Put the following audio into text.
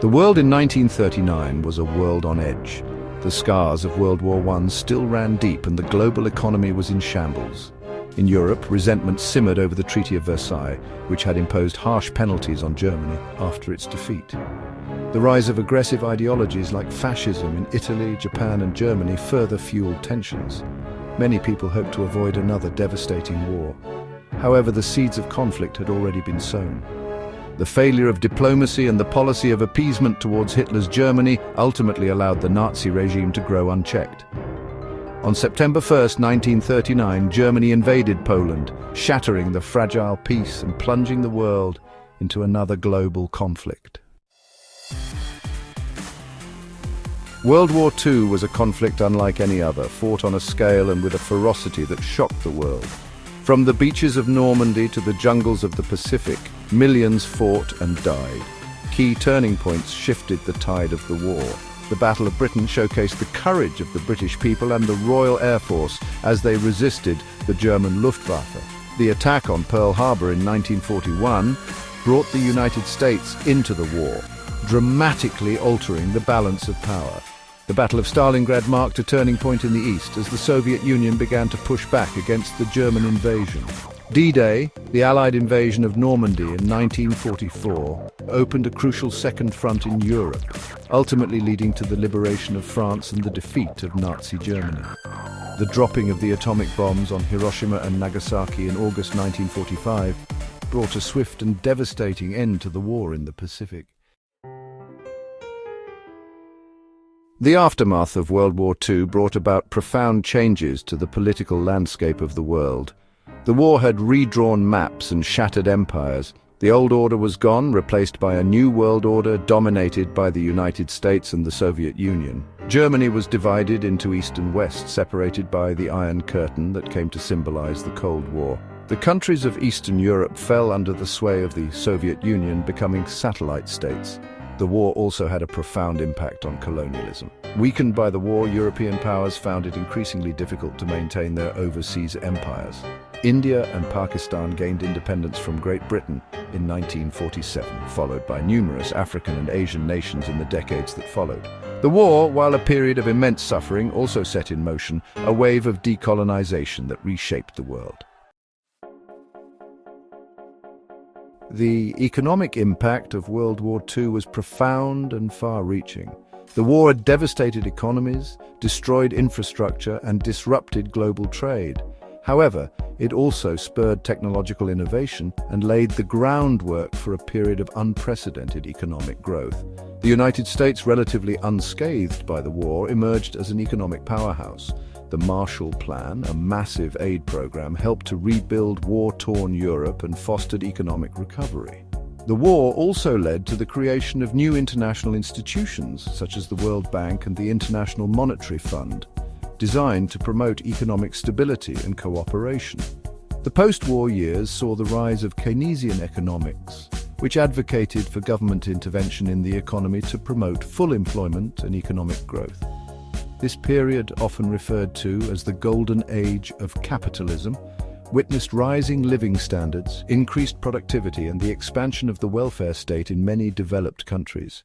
The world in 1939 was a world on edge. The scars of World War I still ran deep and the global economy was in shambles. In Europe, resentment simmered over the Treaty of Versailles, which had imposed harsh penalties on Germany after its defeat. The rise of aggressive ideologies like fascism in Italy, Japan and Germany further fueled tensions. Many people hoped to avoid another devastating war. However, the seeds of conflict had already been sown. The failure of diplomacy and the policy of appeasement towards Hitler's Germany ultimately allowed the Nazi regime to grow unchecked. On September 1, 1939, Germany invaded Poland, shattering the fragile peace and plunging the world into another global conflict. World War II was a conflict unlike any other, fought on a scale and with a ferocity that shocked the world. From the beaches of Normandy to the jungles of the Pacific, millions fought and died. Key turning points shifted the tide of the war. The Battle of Britain showcased the courage of the British people and the Royal Air Force as they resisted the German Luftwaffe. The attack on Pearl Harbor in 1941 brought the United States into the war, dramatically altering the balance of power. The Battle of Stalingrad marked a turning point in the East as the Soviet Union began to push back against the German invasion. D-Day, the Allied invasion of Normandy in 1944, opened a crucial second front in Europe, ultimately leading to the liberation of France and the defeat of Nazi Germany. The dropping of the atomic bombs on Hiroshima and Nagasaki in August 1945 brought a swift and devastating end to the war in the Pacific. The aftermath of World War II brought about profound changes to the political landscape of the world. The war had redrawn maps and shattered empires. The old order was gone, replaced by a new world order dominated by the United States and the Soviet Union. Germany was divided into East and West, separated by the Iron Curtain that came to symbolize the Cold War. The countries of Eastern Europe fell under the sway of the Soviet Union, becoming satellite states. The war also had a profound impact on colonialism. Weakened by the war, European powers found it increasingly difficult to maintain their overseas empires. India and Pakistan gained independence from Great Britain in 1947, followed by numerous African and Asian nations in the decades that followed. The war, while a period of immense suffering, also set in motion a wave of decolonization that reshaped the world. The economic impact of World War II was profound and far-reaching. The war had devastated economies, destroyed infrastructure, and disrupted global trade. However, it also spurred technological innovation and laid the groundwork for a period of unprecedented economic growth. The United States, relatively unscathed by the war, emerged as an economic powerhouse. The Marshall Plan, a massive aid program, helped to rebuild war-torn Europe and fostered economic recovery. The war also led to the creation of new international institutions, such as the World Bank and the International Monetary Fund, designed to promote economic stability and cooperation. The post-war years saw the rise of Keynesian economics, which advocated for government intervention in the economy to promote full employment and economic growth. This period, often referred to as the Golden Age of capitalism, witnessed rising living standards, increased productivity, and the expansion of the welfare state in many developed countries.